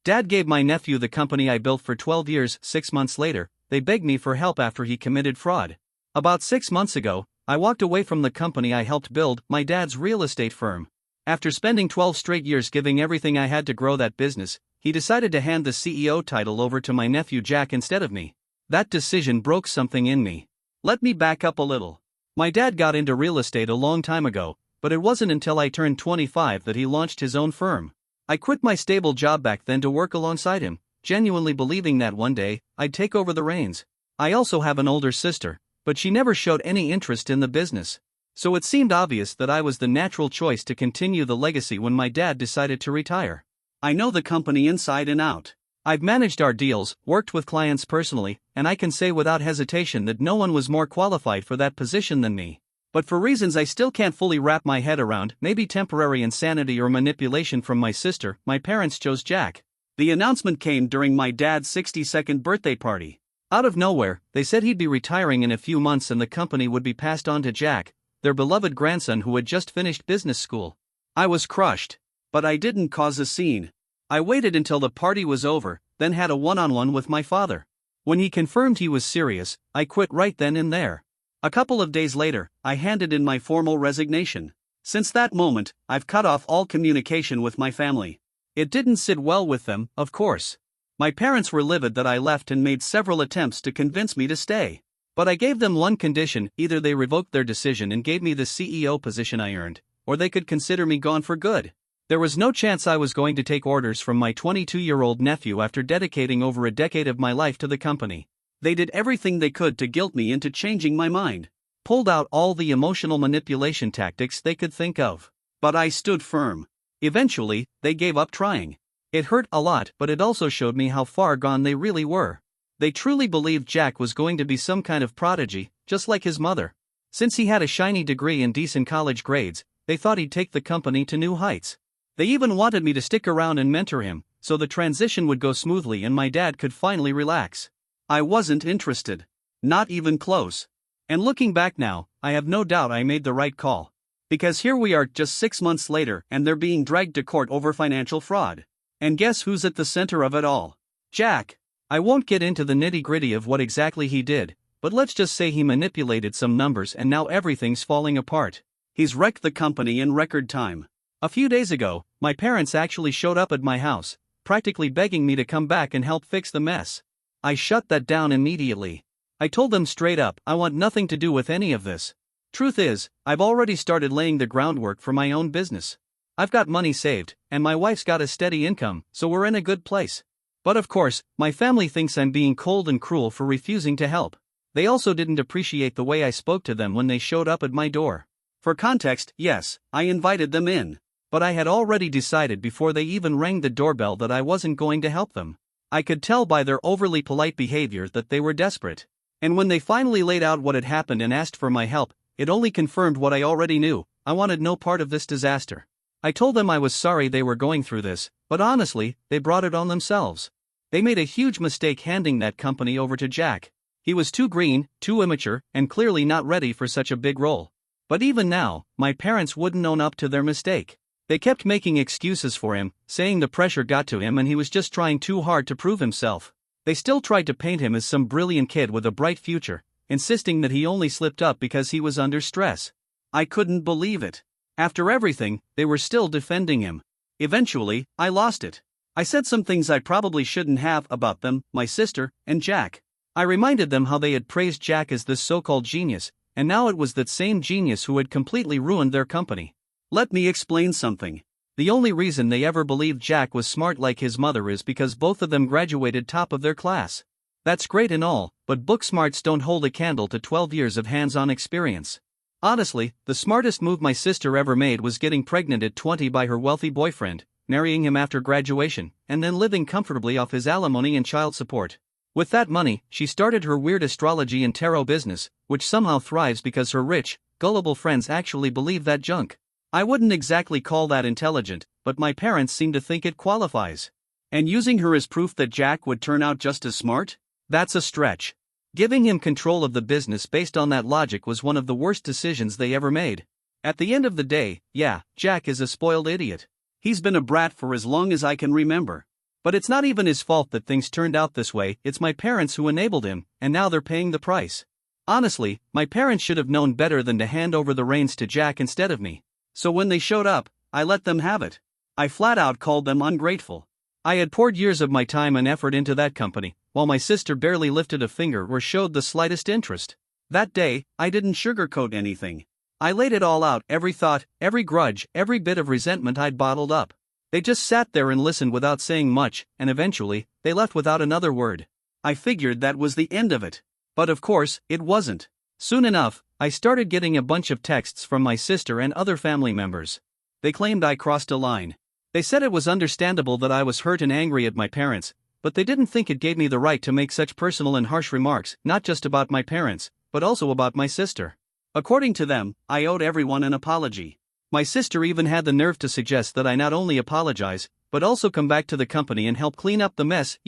Dad gave my nephew the company I built for 12 years. 6 months later, they begged me for help after he committed fraud. About 6 months ago, I walked away from the company I helped build, my dad's real estate firm. After spending 12 straight years giving everything I had to grow that business, he decided to hand the CEO title over to my nephew Jack instead of me. That decision broke something in me. Let me back up a little. My dad got into real estate a long time ago, but it wasn't until I turned 25 that he launched his own firm. I quit my stable job back then to work alongside him, genuinely believing that one day, I'd take over the reins. I also have an older sister, but she never showed any interest in the business. So it seemed obvious that I was the natural choice to continue the legacy when my dad decided to retire. I know the company inside and out. I've managed our deals, worked with clients personally, and I can say without hesitation that no one was more qualified for that position than me. But for reasons I still can't fully wrap my head around, maybe temporary insanity or manipulation from my sister, my parents chose Jack. The announcement came during my dad's 62nd birthday party. Out of nowhere, they said he'd be retiring in a few months and the company would be passed on to Jack, their beloved grandson who had just finished business school. I was crushed. But I didn't cause a scene. I waited until the party was over, then had a one-on-one with my father. When he confirmed he was serious, I quit right then and there. A couple of days later, I handed in my formal resignation. Since that moment, I've cut off all communication with my family. It didn't sit well with them, of course. My parents were livid that I left and made several attempts to convince me to stay. But I gave them one condition: either they revoked their decision and gave me the CEO position I earned, or they could consider me gone for good. There was no chance I was going to take orders from my 22-year-old nephew after dedicating over a decade of my life to the company. They did everything they could to guilt me into changing my mind. Pulled out all the emotional manipulation tactics they could think of. But I stood firm. Eventually, they gave up trying. It hurt a lot, but it also showed me how far gone they really were. They truly believed Jack was going to be some kind of prodigy, just like his mother. Since he had a shiny degree and decent college grades, they thought he'd take the company to new heights. They even wanted me to stick around and mentor him, so the transition would go smoothly and my dad could finally relax. I wasn't interested. Not even close. And looking back now, I have no doubt I made the right call. Because here we are just 6 months later and they're being dragged to court over financial fraud. And guess who's at the center of it all? Jack. I won't get into the nitty-gritty of what exactly he did, but let's just say he manipulated some numbers and now everything's falling apart. He's wrecked the company in record time. A few days ago, my parents actually showed up at my house, practically begging me to come back and help fix the mess. I shut that down immediately. I told them straight up, I want nothing to do with any of this. Truth is, I've already started laying the groundwork for my own business. I've got money saved, and my wife's got a steady income, so we're in a good place. But of course, my family thinks I'm being cold and cruel for refusing to help. They also didn't appreciate the way I spoke to them when they showed up at my door. For context, yes, I invited them in. But I had already decided before they even rang the doorbell that I wasn't going to help them. I could tell by their overly polite behavior that they were desperate. And when they finally laid out what had happened and asked for my help, it only confirmed what I already knew: I wanted no part of this disaster. I told them I was sorry they were going through this, but honestly, they brought it on themselves. They made a huge mistake handing that company over to Jack. He was too green, too immature, and clearly not ready for such a big role. But even now, my parents wouldn't own up to their mistake. They kept making excuses for him, saying the pressure got to him and he was just trying too hard to prove himself. They still tried to paint him as some brilliant kid with a bright future, insisting that he only slipped up because he was under stress. I couldn't believe it. After everything, they were still defending him. Eventually, I lost it. I said some things I probably shouldn't have about them, my sister, and Jack. I reminded them how they had praised Jack as this so-called genius, and now it was that same genius who had completely ruined their company. Let me explain something. The only reason they ever believed Jack was smart like his mother is because both of them graduated top of their class. That's great and all, but book smarts don't hold a candle to 12 years of hands-on experience. Honestly, the smartest move my sister ever made was getting pregnant at 20 by her wealthy boyfriend, marrying him after graduation, and then living comfortably off his alimony and child support. With that money, she started her weird astrology and tarot business, which somehow thrives because her rich, gullible friends actually believe that junk. I wouldn't exactly call that intelligent, but my parents seem to think it qualifies. And using her as proof that Jack would turn out just as smart? That's a stretch. Giving him control of the business based on that logic was one of the worst decisions they ever made. At the end of the day, yeah, Jack is a spoiled idiot. He's been a brat for as long as I can remember. But it's not even his fault that things turned out this way, it's my parents who enabled him, and now they're paying the price. Honestly, my parents should have known better than to hand over the reins to Jack instead of me. So when they showed up, I let them have it. I flat out called them ungrateful. I had poured years of my time and effort into that company, while my sister barely lifted a finger or showed the slightest interest. That day, I didn't sugarcoat anything. I laid it all out, every thought, every grudge, every bit of resentment I'd bottled up. They just sat there and listened without saying much, and eventually, they left without another word. I figured that was the end of it. But of course, it wasn't. Soon enough, I started getting a bunch of texts from my sister and other family members. They claimed I crossed a line. They said it was understandable that I was hurt and angry at my parents, but they didn't think it gave me the right to make such personal and harsh remarks, not just about my parents, but also about my sister. According to them, I owed everyone an apology. My sister even had the nerve to suggest that I not only apologize, but also come back to the company and help clean up the mess,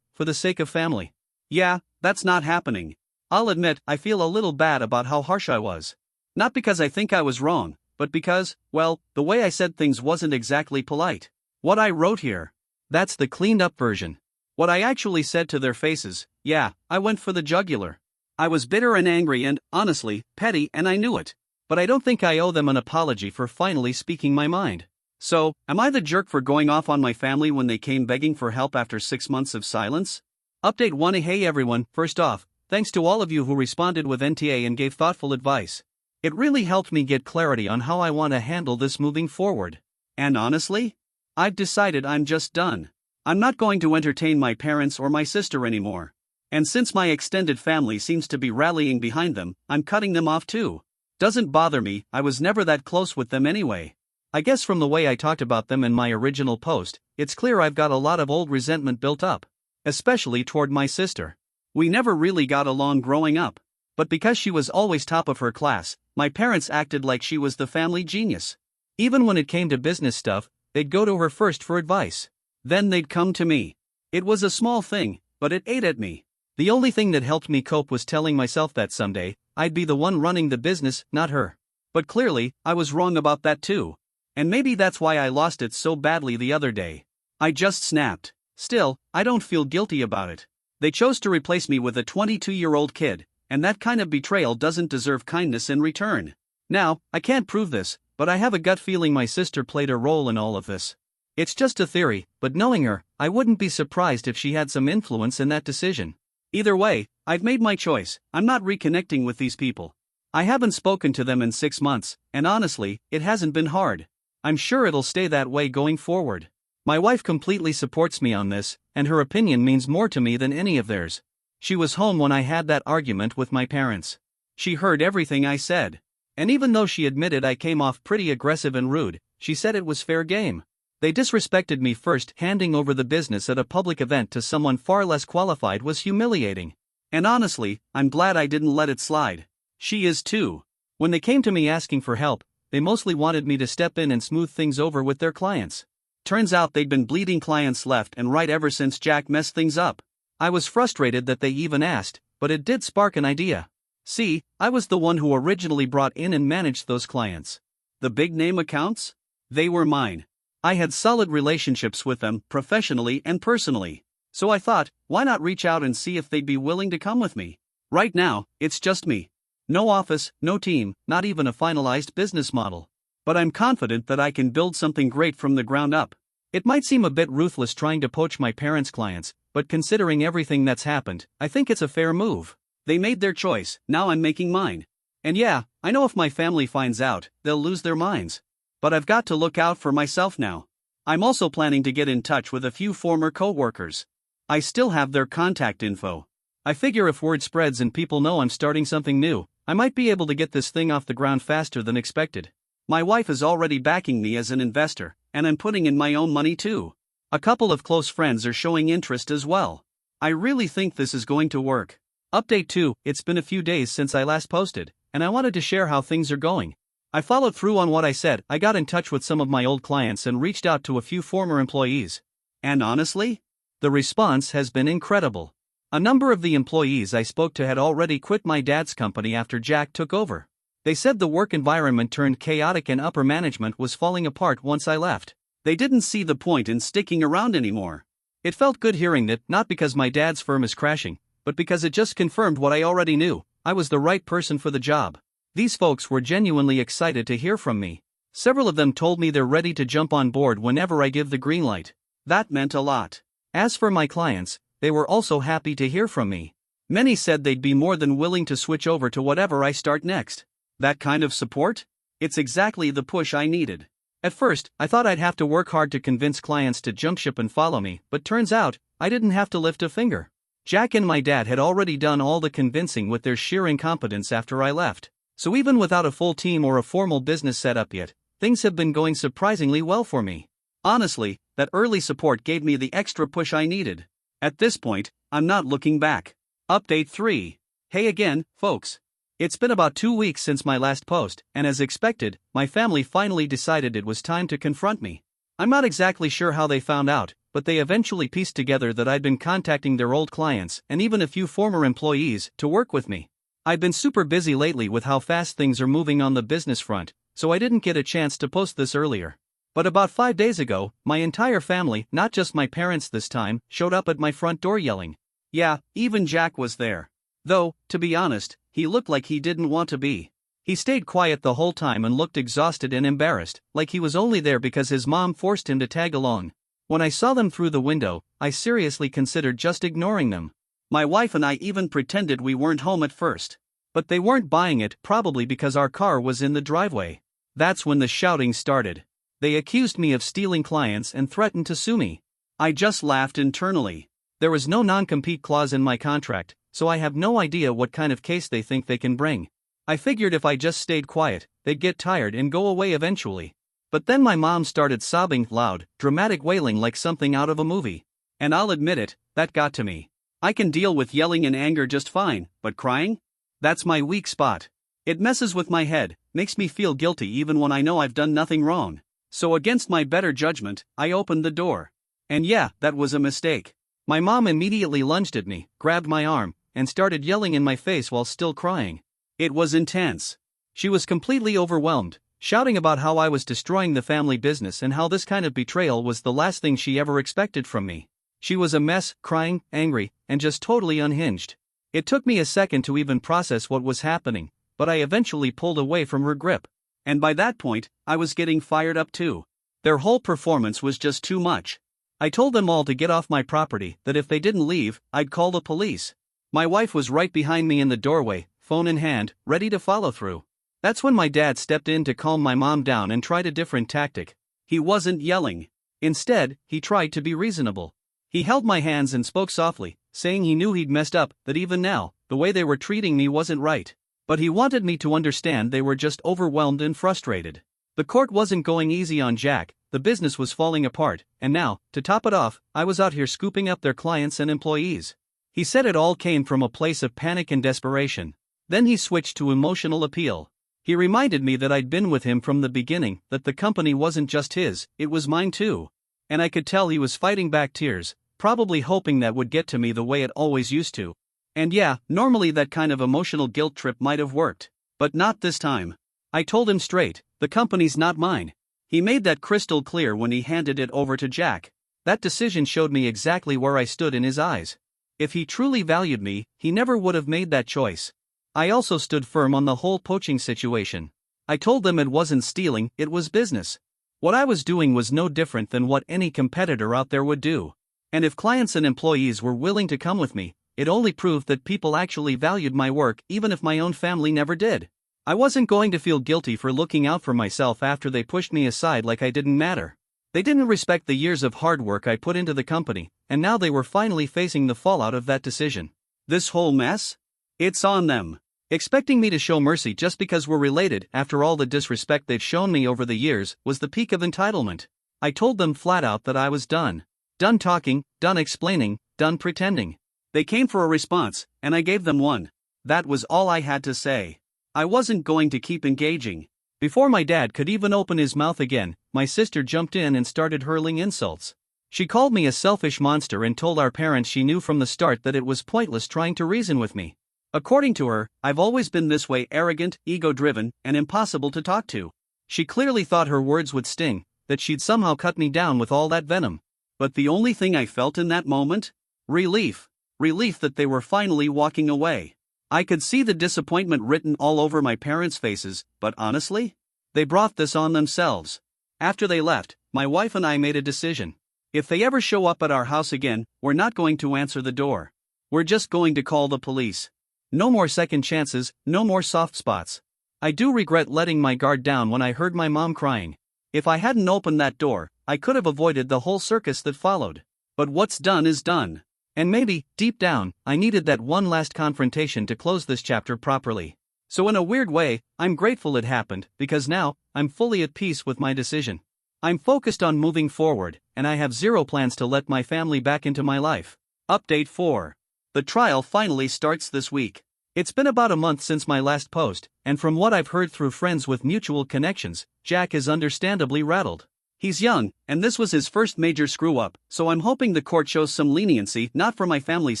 for the sake of family. Yeah, that's not happening. I'll admit, I feel a little bad about how harsh I was. Not because I think I was wrong, but because, well, the way I said things wasn't exactly polite. What I wrote here, that's the cleaned up version. What I actually said to their faces, yeah, I went for the jugular. I was bitter and angry and, honestly, petty, and I knew it. But I don't think I owe them an apology for finally speaking my mind. So, am I the jerk for going off on my family when they came begging for help after 6 months of silence? Update 1. Hey everyone, first off, thanks to all of you who responded with NTA and gave thoughtful advice. It really helped me get clarity on how I want to handle this moving forward. And honestly, I've decided I'm just done. I'm not going to entertain my parents or my sister anymore. And since my extended family seems to be rallying behind them, I'm cutting them off too. Doesn't bother me, I was never that close with them anyway. I guess from the way I talked about them in my original post, it's clear I've got a lot of old resentment built up. Especially toward my sister. We never really got along growing up. But because she was always top of her class, my parents acted like she was the family genius. Even when it came to business stuff, they'd go to her first for advice. Then they'd come to me. It was a small thing, but it ate at me. The only thing that helped me cope was telling myself that someday, I'd be the one running the business, not her. But clearly, I was wrong about that too. And maybe that's why I lost it so badly the other day. I just snapped. Still, I don't feel guilty about it. They chose to replace me with a 22-year-old kid, and that kind of betrayal doesn't deserve kindness in return. Now, I can't prove this, but I have a gut feeling my sister played a role in all of this. It's just a theory, but knowing her, I wouldn't be surprised if she had some influence in that decision. Either way, I've made my choice. I'm not reconnecting with these people. I haven't spoken to them in 6 months, and honestly, it hasn't been hard. I'm sure it'll stay that way going forward. My wife completely supports me on this, and her opinion means more to me than any of theirs. She was home when I had that argument with my parents. She heard everything I said. And even though she admitted I came off pretty aggressive and rude, she said it was fair game. They disrespected me first. Handing over the business at a public event to someone far less qualified was humiliating. And honestly, I'm glad I didn't let it slide. She is too. When they came to me asking for help, they mostly wanted me to step in and smooth things over with their clients. Turns out they'd been bleeding clients left and right ever since Jack messed things up. I was frustrated that they even asked, but it did spark an idea. See, I was the one who originally brought in and managed those clients. The big name accounts? They were mine. I had solid relationships with them, professionally and personally. So I thought, why not reach out and see if they'd be willing to come with me? Right now, it's just me. No office, no team, not even a finalized business model. But I'm confident that I can build something great from the ground up. It might seem a bit ruthless trying to poach my parents' clients, but considering everything that's happened, I think it's a fair move. They made their choice, now I'm making mine. And yeah, I know if my family finds out, they'll lose their minds. But I've got to look out for myself now. I'm also planning to get in touch with a few former co-workers. I still have their contact info. I figure if word spreads and people know I'm starting something new, I might be able to get this thing off the ground faster than expected. My wife is already backing me as an investor, and I'm putting in my own money too. A couple of close friends are showing interest as well. I really think this is going to work. Update 2, it's been a few days since I last posted, and I wanted to share how things are going. I followed through on what I said. I got in touch with some of my old clients and reached out to a few former employees. And honestly, the response has been incredible. A number of the employees I spoke to had already quit my dad's company after Jack took over. They said the work environment turned chaotic and upper management was falling apart once I left. They didn't see the point in sticking around anymore. It felt good hearing that, not because my dad's firm is crashing, but because it just confirmed what I already knew: I was the right person for the job. These folks were genuinely excited to hear from me. Several of them told me they're ready to jump on board whenever I give the green light. That meant a lot. As for my clients, they were also happy to hear from me. Many said they'd be more than willing to switch over to whatever I start next. That kind of support? It's exactly the push I needed. At first, I thought I'd have to work hard to convince clients to jump ship and follow me, but turns out, I didn't have to lift a finger. Jack and my dad had already done all the convincing with their sheer incompetence after I left. So even without a full team or a formal business set up yet, things have been going surprisingly well for me. Honestly, that early support gave me the extra push I needed. At this point, I'm not looking back. Update 3. Hey again, folks. It's been about 2 weeks since my last post, and as expected, my family finally decided it was time to confront me. I'm not exactly sure how they found out, but they eventually pieced together that I'd been contacting their old clients and even a few former employees to work with me. I've been super busy lately with how fast things are moving on the business front, so I didn't get a chance to post this earlier. But about 5 days ago, my entire family, not just my parents this time, showed up at my front door yelling. Yeah, even Jack was there. Though, to be honest, he looked like he didn't want to be. He stayed quiet the whole time and looked exhausted and embarrassed, like he was only there because his mom forced him to tag along. When I saw them through the window, I seriously considered just ignoring them. My wife and I even pretended we weren't home at first. But they weren't buying it, probably because our car was in the driveway. That's when the shouting started. They accused me of stealing clients and threatened to sue me. I just laughed internally. There was no non-compete clause in my contract, so I have no idea what kind of case they think they can bring. I figured if I just stayed quiet, they'd get tired and go away eventually. But then my mom started sobbing loud, dramatic wailing like something out of a movie. And I'll admit it, that got to me. I can deal with yelling and anger just fine, but crying? That's my weak spot. It messes with my head, makes me feel guilty even when I know I've done nothing wrong. So against my better judgment, I opened the door. And yeah, that was a mistake. My mom immediately lunged at me, grabbed my arm, and started yelling in my face while still crying. It was intense. She was completely overwhelmed, shouting about how I was destroying the family business and how this kind of betrayal was the last thing she ever expected from me. She was a mess, crying, angry, and just totally unhinged. It took me a second to even process what was happening, but I eventually pulled away from her grip. And by that point, I was getting fired up too. Their whole performance was just too much. I told them all to get off my property, that if they didn't leave, I'd call the police. My wife was right behind me in the doorway, phone in hand, ready to follow through. That's when my dad stepped in to calm my mom down and tried a different tactic. He wasn't yelling. Instead, he tried to be reasonable. He held my hands and spoke softly, saying he knew he'd messed up, that even now, the way they were treating me wasn't right. But he wanted me to understand they were just overwhelmed and frustrated. The court wasn't going easy on Jack, the business was falling apart, and now, to top it off, I was out here scooping up their clients and employees. He said it all came from a place of panic and desperation. Then he switched to emotional appeal. He reminded me that I'd been with him from the beginning, that the company wasn't just his, it was mine too. And I could tell he was fighting back tears, probably hoping that would get to me the way it always used to. And yeah, normally that kind of emotional guilt trip might have worked. But not this time. I told him straight, the company's not mine. He made that crystal clear when he handed it over to Jack. That decision showed me exactly where I stood in his eyes. If he truly valued me, he never would have made that choice. I also stood firm on the whole poaching situation. I told them it wasn't stealing, it was business. What I was doing was no different than what any competitor out there would do. And if clients and employees were willing to come with me, it only proved that people actually valued my work even if my own family never did. I wasn't going to feel guilty for looking out for myself after they pushed me aside like I didn't matter. They didn't respect the years of hard work I put into the company, and now they were finally facing the fallout of that decision. This whole mess? It's on them. Expecting me to show mercy just because we're related after all the disrespect they've shown me over the years was the peak of entitlement. I told them flat out that I was done. Done talking, done explaining, done pretending. They came for a response, and I gave them one. That was all I had to say. I wasn't going to keep engaging. Before my dad could even open his mouth again, my sister jumped in and started hurling insults. She called me a selfish monster and told our parents she knew from the start that it was pointless trying to reason with me. According to her, I've always been this way, arrogant, ego-driven, and impossible to talk to. She clearly thought her words would sting, that she'd somehow cut me down with all that venom. But the only thing I felt in that moment? Relief. Relief that they were finally walking away. I could see the disappointment written all over my parents' faces, but honestly, they brought this on themselves. After they left, my wife and I made a decision. If they ever show up at our house again, we're not going to answer the door. We're just going to call the police. No more second chances, no more soft spots. I do regret letting my guard down when I heard my mom crying. If I hadn't opened that door, I could have avoided the whole circus that followed. But what's done is done. And maybe, deep down, I needed that one last confrontation to close this chapter properly. So in a weird way, I'm grateful it happened, because now, I'm fully at peace with my decision. I'm focused on moving forward, and I have zero plans to let my family back into my life. Update 4. The trial finally starts this week. It's been about a month since my last post, and from what I've heard through friends with mutual connections, Jack is understandably rattled. He's young, and this was his first major screw-up, so I'm hoping the court shows some leniency, not for my family's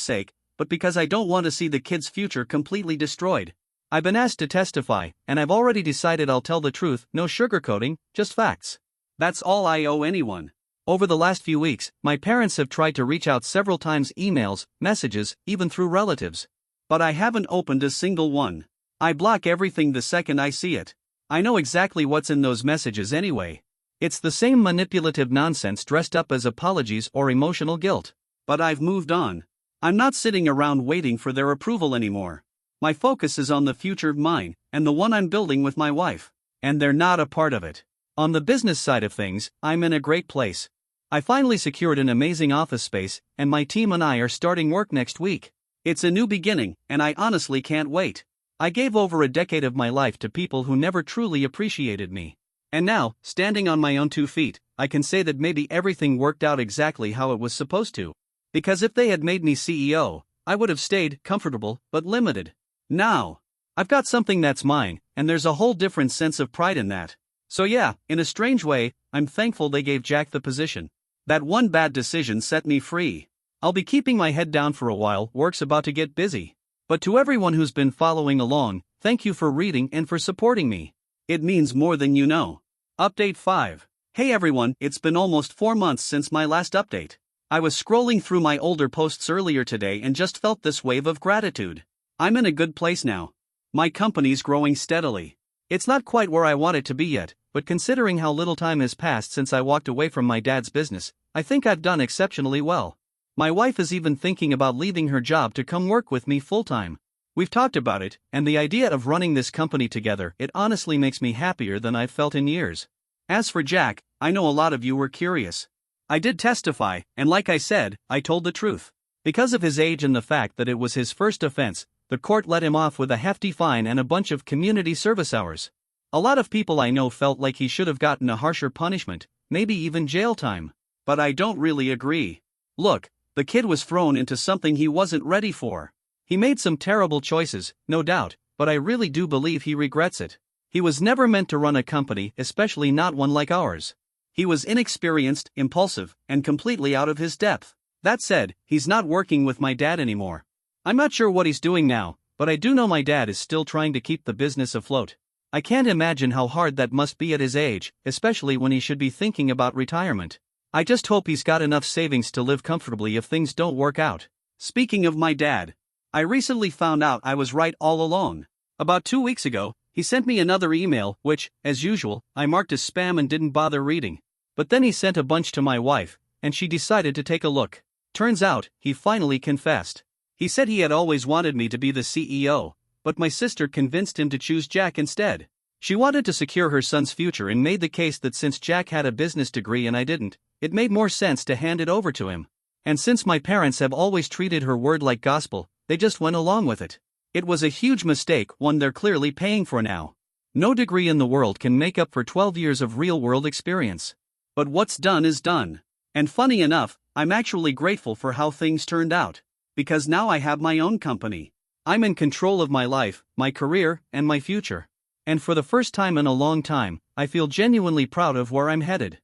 sake, but because I don't want to see the kid's future completely destroyed. I've been asked to testify, and I've already decided I'll tell the truth, no sugarcoating, just facts. That's all I owe anyone. Over the last few weeks, my parents have tried to reach out several times, emails, messages, even through relatives. But I haven't opened a single one. I block everything the second I see it. I know exactly what's in those messages anyway. It's the same manipulative nonsense dressed up as apologies or emotional guilt. But I've moved on. I'm not sitting around waiting for their approval anymore. My focus is on the future, mine, and the one I'm building with my wife. And they're not a part of it. On the business side of things, I'm in a great place. I finally secured an amazing office space, and my team and I are starting work next week. It's a new beginning, and I honestly can't wait. I gave over a decade of my life to people who never truly appreciated me. And now, standing on my own 2 feet, I can say that maybe everything worked out exactly how it was supposed to. Because if they had made me CEO, I would have stayed comfortable, but limited. Now, I've got something that's mine, and there's a whole different sense of pride in that. So yeah, in a strange way, I'm thankful they gave Jack the position. That one bad decision set me free. I'll be keeping my head down for a while, work's about to get busy. But to everyone who's been following along, thank you for reading and for supporting me. It means more than you know. Update 5. Hey everyone, it's been almost 4 months since my last update. I was scrolling through my older posts earlier today and just felt this wave of gratitude. I'm in a good place now. My company's growing steadily. It's not quite where I want it to be yet, but considering how little time has passed since I walked away from my dad's business, I think I've done exceptionally well. My wife is even thinking about leaving her job to come work with me full-time. We've talked about it, and the idea of running this company together, it honestly makes me happier than I've felt in years. As for Jack, I know a lot of you were curious. I did testify, and like I said, I told the truth. Because of his age and the fact that it was his first offense, the court let him off with a hefty fine and a bunch of community service hours. A lot of people I know felt like he should have gotten a harsher punishment, maybe even jail time. But I don't really agree. Look, the kid was thrown into something he wasn't ready for. He made some terrible choices, no doubt, but I really do believe he regrets it. He was never meant to run a company, especially not one like ours. He was inexperienced, impulsive, and completely out of his depth. That said, he's not working with my dad anymore. I'm not sure what he's doing now, but I do know my dad is still trying to keep the business afloat. I can't imagine how hard that must be at his age, especially when he should be thinking about retirement. I just hope he's got enough savings to live comfortably if things don't work out. Speaking of my dad, I recently found out I was right all along. About 2 weeks ago, he sent me another email, which, as usual, I marked as spam and didn't bother reading. But then he sent a bunch to my wife, and she decided to take a look. Turns out, he finally confessed. He said he had always wanted me to be the CEO, but my sister convinced him to choose Jack instead. She wanted to secure her son's future and made the case that since Jack had a business degree and I didn't, it made more sense to hand it over to him. And since my parents have always treated her word like gospel, they just went along with it. It was a huge mistake, one they're clearly paying for now. No degree in the world can make up for 12 years of real-world experience. But what's done is done. And funny enough, I'm actually grateful for how things turned out. Because now I have my own company. I'm in control of my life, my career, and my future. And for the first time in a long time, I feel genuinely proud of where I'm headed.